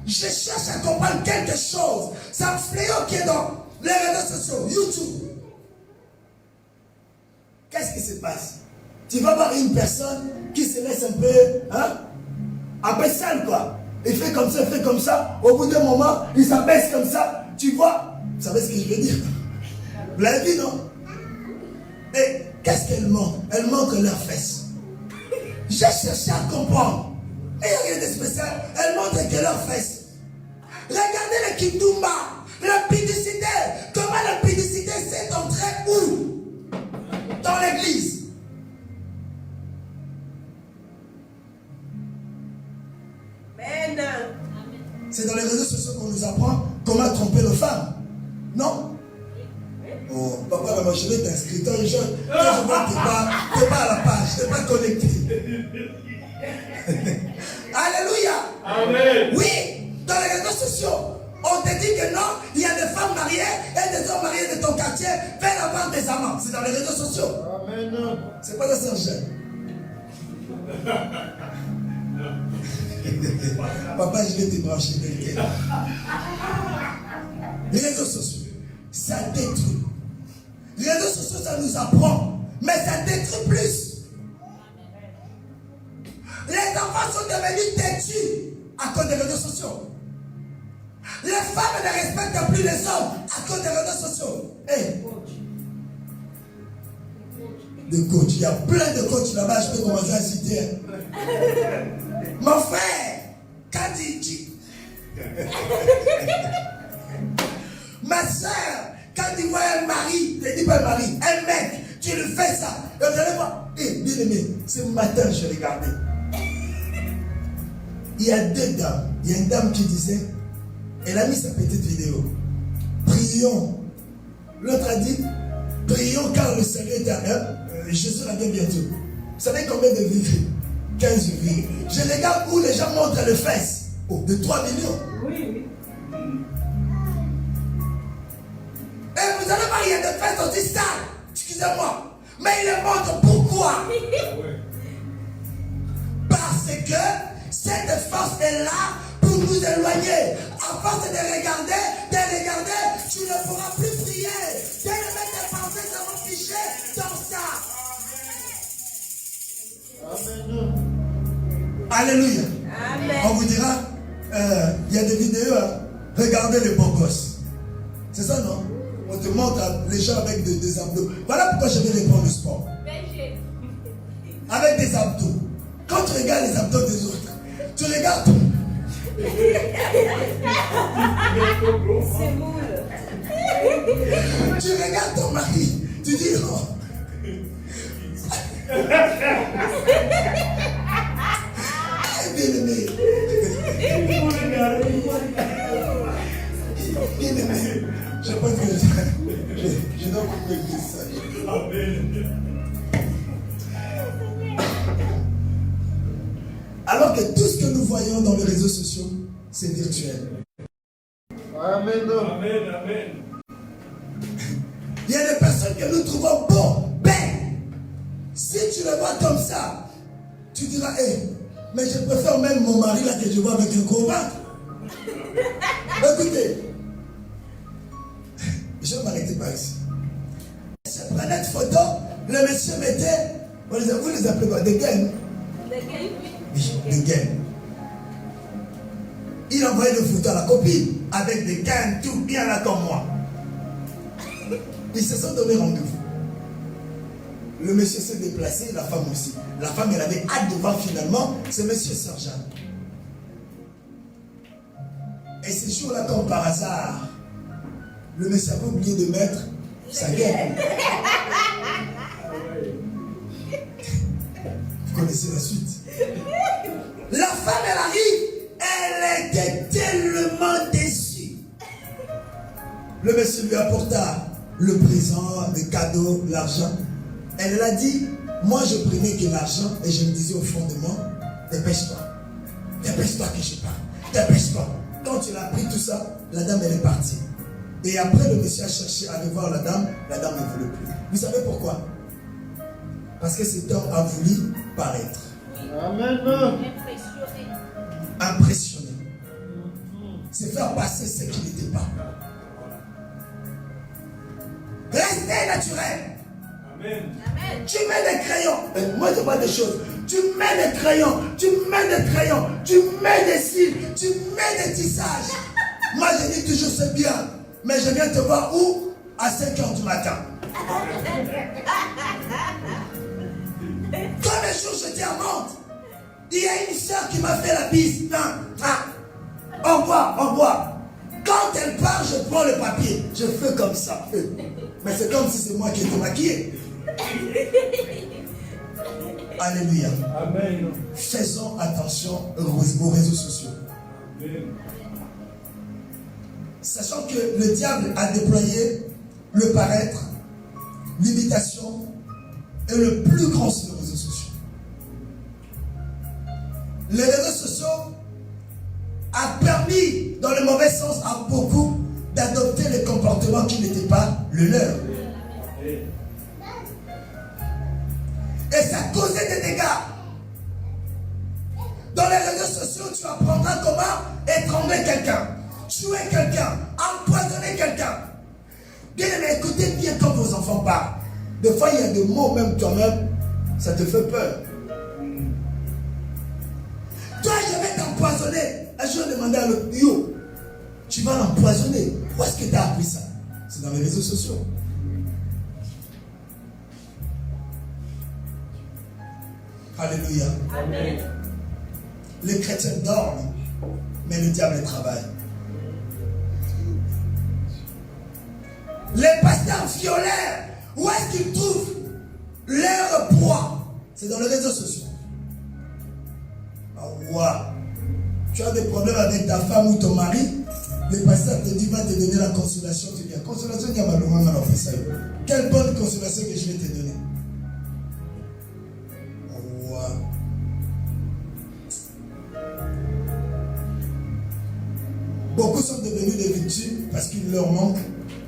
Je cherche à comprendre quelque chose. C'est un fléau qui est dans les réseaux sociaux, YouTube. Qu'est-ce qui se passe? Tu vas voir une personne qui se laisse un peu, un peu sale, quoi. Il fait comme ça, il fait comme ça. Au bout d'un moment, il s'abaisse comme ça. Tu vois? Vous savez ce que je veux dire? Vous l'avez vu, non? Et qu'est-ce qu'elle montre? Elle montre leurs fesses. J'ai cherché à comprendre. Et il n'y a rien de spécial. Elle montre que leurs fesses. Regardez le Kindumba, la publicité. Comment la publicité s'est entrée où? Dans l'église. C'est dans les réseaux sociaux qu'on nous apprend comment tromper nos femmes. Non? Oh, papa, la machine est inscrite. Je vois que tu n'es pas à la page, tu n'es pas connecté. Alléluia. Amen. Oui, dans les réseaux sociaux, on te dit que non, il y a des femmes mariées et des hommes mariés de ton quartier. Fais la vente des amants. C'est dans les réseaux sociaux. Amen. C'est pas la Saint-Jean. Papa, je vais te brancher quelqu'un. Les réseaux sociaux, ça détruit. Les réseaux sociaux, ça nous apprend, mais ça détruit plus. Les enfants sont devenus têtus à cause des réseaux sociaux. Les femmes ne respectent plus les hommes à cause des réseaux sociaux. Hey. De coachs, il y a plein de coachs là-bas, je peux commencer à citer. Mon frère, quand il dit, ma soeur, quand il voit un mari, il dit pas un mari, un mec, tu lui fais ça. Et vous allez voir, bien aimé, ce matin je regardais. Il y a deux dames. Il y a une dame qui disait, elle a mis sa petite vidéo. Prions. L'autre a dit, prions car le Seigneur est à eux. Jésus revient bientôt. Vous savez combien de vues? 15 vues. Je regarde où les gens montrent les fesses. Oh, de 3 millions. Oui. Et vous allez voir, il y a des fesses aussi sales. Excusez-moi. Mais il les montre pourquoi? Parce que cette force est là pour nous éloigner. À force de regarder, tu ne pourras plus prier. Tes pensées seront fichées dans ça. Amen. Alléluia. Amen. On vous dira, il y a des vidéos, regardez les beaux gosses. C'est ça, non? On te montre les gens avec des abdos. Voilà pourquoi je vais répondre au sport. Avec des abdos. Quand tu regardes les abdos des autres, Tu regardes ton... C'est moule. Tu regardes ton mari, tu dis non. Bien-aimé. Bien-aimé. Je pense que je dois couper le message. Alors que tout ce que nous voyons dans les réseaux sociaux, c'est virtuel. Amen. Amen. Il y a des personnes que nous trouvons bon, belles. Si tu le vois comme ça, tu diras, mais je préfère même mon mari là que je vois avec un gros ventre. Écoutez, je vais m'arrêter par ici. Je prenais une photo, le monsieur mettait, vous les appelez quoi? Des gaines? Des gaines. Il envoyait des photos à la copine avec des gaines, tout bien là comme moi. Ils se sont donné rendez-vous. Le monsieur s'est déplacé, la femme aussi. La femme, elle avait hâte de voir finalement ce monsieur Sœur Jeanne. Et ce jour-là, comme par hasard, le monsieur avait oublié de mettre sa gaine. Vous connaissez la suite. La femme, elle arrive, elle était tellement déçue. Le monsieur lui apporta le présent, le cadeau, l'argent. Elle a dit, moi je prenais que l'argent et je me disais au fond de moi, dépêche-toi que je parle, dépêche-toi. Quand il a pris tout ça, la dame elle est partie. Et après le monsieur a cherché à aller voir la dame ne voulait plus. Vous savez pourquoi? Parce que cet homme a voulu paraître. Amen. Impressionné. C'est faire passer ce qu'il n'était pas. Restez naturel. Amen. Tu mets des crayons. Moi je vois des choses. Tu mets des crayons. Tu mets des crayons. Tu mets des cils. Tu mets des tissages. Moi je dis toujours c'est bien. Mais je viens te voir où? À 5h du matin. Comme un jour je monte. Il y a une soeur qui m'a fait la bise. On boit. Quand elle part, je prends le papier. Je fais comme ça. Mais c'est comme si c'est moi qui étais maquillé. Alléluia. Amen. Faisons attention aux réseaux sociaux. Amen. Sachant que le diable a déployé le paraître, l'imitation et le plus grand sur les réseaux sociaux. Les réseaux sociaux a permis, dans le mauvais sens, à beaucoup d'adopter les comportements qui n'étaient pas le leur. Et ça causait des dégâts. Dans les réseaux sociaux, tu apprendras comment étrangler quelqu'un, tuer quelqu'un, empoisonner quelqu'un. Bien aimé, écoutez bien quand vos enfants parlent. Des fois, il y a des mots, même toi-même, ça te fait peur. Toi, je vais t'empoisonner. Un jour, je demandais à l'autre, yo, tu vas l'empoisonner. Où est-ce que tu as appris ça? C'est dans les réseaux sociaux. Alléluia. Amen. Les chrétiens dorment, mais le diable travaille. Les pasteurs violaires, où est-ce qu'ils trouvent leur proie? C'est dans les réseaux sociaux. Ah ouais. Tu as des problèmes avec ta femme ou ton mari, le pasteur te dit, va te donner la consolation. Tu dis, consolation, il y a malheureusement dans le ça. Quelle bonne consolation que je vais te donner. Ah ouais. Beaucoup sont devenus des victimes parce qu'il leur manque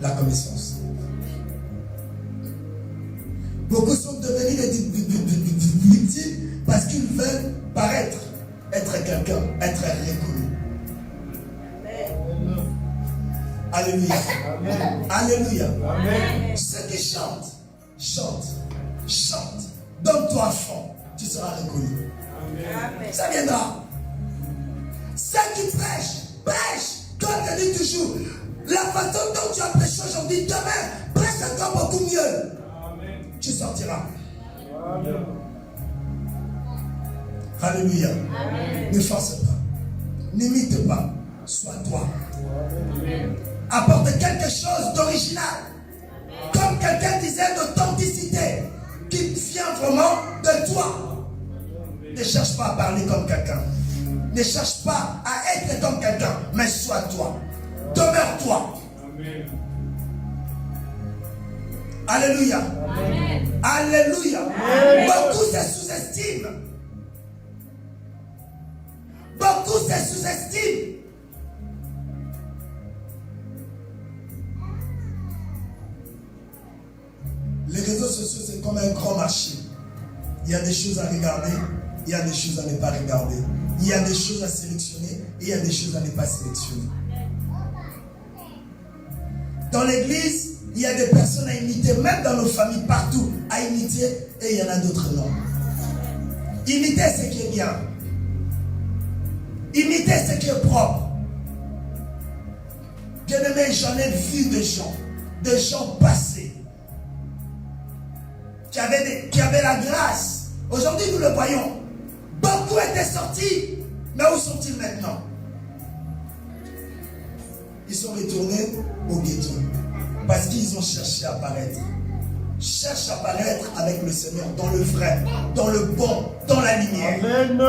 la connaissance. Beaucoup sont devenus des victimes parce qu'ils veulent paraître, être quelqu'un, être reconnu. Alléluia. Amen. Alléluia. Amen. Ceux qui chantent, donne-toi à fond, tu seras reconnu. Amen. Ça viendra. Ceux qui prêchent, comme je dis toujours, la façon dont tu as prêché aujourd'hui, demain, prêche encore beaucoup mieux. Amen. Tu sortiras. Amen. Alléluia. Amen. Ne force pas. N'imite pas. Sois toi. Apporte quelque chose d'original. Comme quelqu'un disait, d'authenticité. Qui vient vraiment de toi. Ne cherche pas à parler comme quelqu'un. Ne cherche pas à être comme quelqu'un. Mais sois toi. Demeure-toi. Amen. Alléluia. Amen. Alléluia. Amen. Beaucoup se sous-estiment. Beaucoup se sous-estiment. Les réseaux sociaux, c'est comme un grand marché. Il y a des choses à regarder, il y a des choses à ne pas regarder. Il y a des choses à sélectionner et il y a des choses à ne pas sélectionner. Dans l'église, il y a des personnes à imiter, même dans nos familles, partout, à imiter, et il y en a d'autres non. Imiter ce qui est bien. Imiter ce qui est propre. Bien-aimé, j'en ai vu des gens passés, qui avaient la grâce. Aujourd'hui, nous le voyons. Beaucoup étaient sortis, mais où sont-ils maintenant? Ils sont retournés au ghetto. Parce qu'ils ont cherché à paraître. Cherche à paraître avec le Seigneur dans le vrai, dans le bon, dans la lumière. Amen.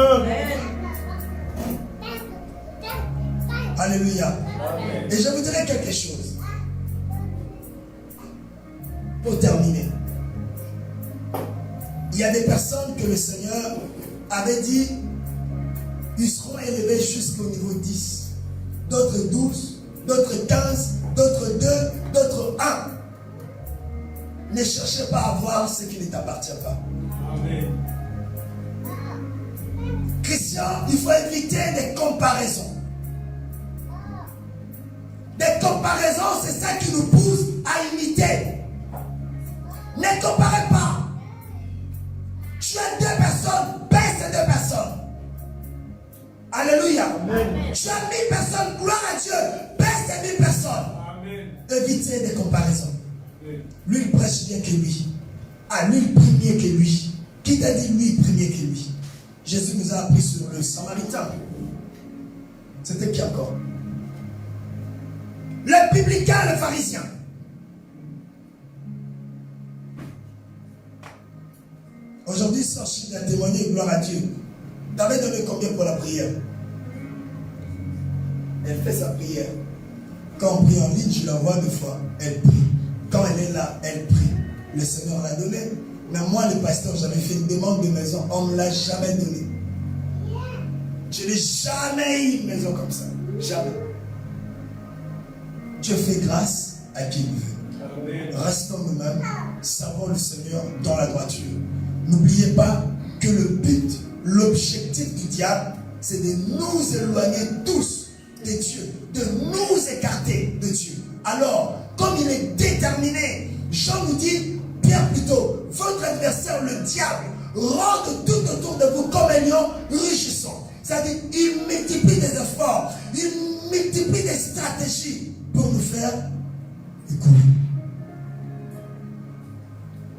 Alléluia. Amen. Et je vous dirai quelque chose. Pour terminer. Il y a des personnes que le Seigneur avait dit, ils seront élevés jusqu'au niveau 10. D'autres 12, d'autres 15, d'autres 2, d'autres 1. Ne cherchez pas à voir ce qui ne t'appartient pas. Amen. Christian, il faut éviter des comparaisons. Des comparaisons, c'est ça qui nous pousse à imiter. Ne comparez pas. Tu as 2 personnes, baisse ces 2 personnes. Alléluia. Amen. Tu as 1000 personnes, gloire à Dieu, baisse ces 1000 personnes. Amen. Évitez des comparaisons. Amen. Lui, il prêche bien que lui. Ah, lui, il prie mieux que lui. Qui t'a dit lui, il prie mieux que lui? Jésus nous a appris sur le Samaritain. C'était qui encore? Le publicain, le pharisien. Aujourd'hui, Sorchine a témoigné, gloire à Dieu. T'avais donné combien pour la prière? Elle fait sa prière. Quand on prie en ligne, je la vois 2 fois. Elle prie. Quand elle est là, elle prie. Le Seigneur l'a donné. Mais moi, le pasteur, j'avais fait une demande de maison. On ne me l'a jamais donné. Je n'ai jamais eu une maison comme ça. Jamais. Dieu fait grâce à qui il veut. Amen. Restons nous-mêmes, servons le Seigneur dans la droiture. N'oubliez pas que le but, l'objectif du diable, c'est de nous éloigner tous de Dieu, de nous écarter de Dieu. Alors, comme il est déterminé, Jean nous dit, Pierre plutôt, votre adversaire, le diable, rôde tout autour de vous comme un lion rugissant. C'est-à-dire, il multiplie des efforts, il multiplie des stratégies pour nous faire écouler.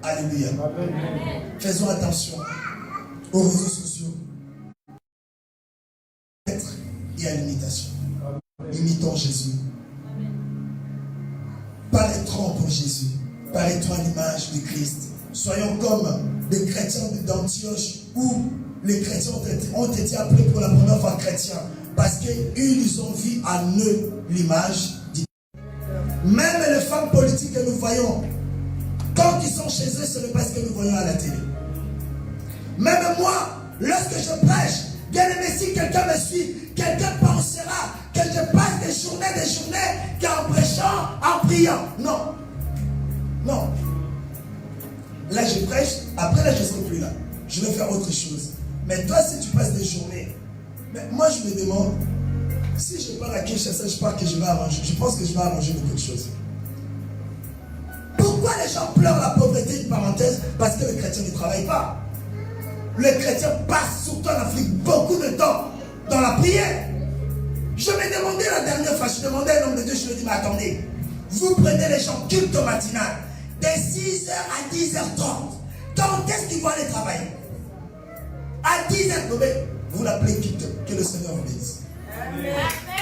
Alléluia. Amen. Faisons attention aux réseaux sociaux et à l'imitation. Imitons Jésus. Paraîtrons pour Jésus. Paraîtrons à l'image de Christ. Soyons comme les chrétiens d'Antioche où les chrétiens ont été appelés pour la première fois chrétiens parce qu'ils ont vu en eux l'image de Dieu. Même les femmes politiques que nous voyons, quand ils sont chez eux, ce n'est pas ce que nous voyons à la télé. Même moi, lorsque je prêche, bien aimé, si quelqu'un me suit, quelqu'un pensera que je passe des journées qu'en prêchant, en priant. Non. Non. Là, je prêche, après là, je ne serai plus là. Je vais faire autre chose. Mais toi, si tu passes des journées, mais moi, je me demande, si je pars à Kinshasa, je pense que je vais arranger beaucoup de choses. Pourquoi les gens pleurent la pauvreté, une parenthèse? Parce que les chrétiens ne travaillent pas. Les chrétiens passent, surtout en Afrique, beaucoup de temps dans la prière. Je me demandais la dernière fois, je demandais à un homme de Dieu, je lui ai dit, mais attendez, vous prenez les gens culte matinal, de 6h à 10h30. Quand est-ce qu'ils vont aller travailler? À 10 ans, vous l'appelez quitte. Que le Seigneur vous bénisse. Amen.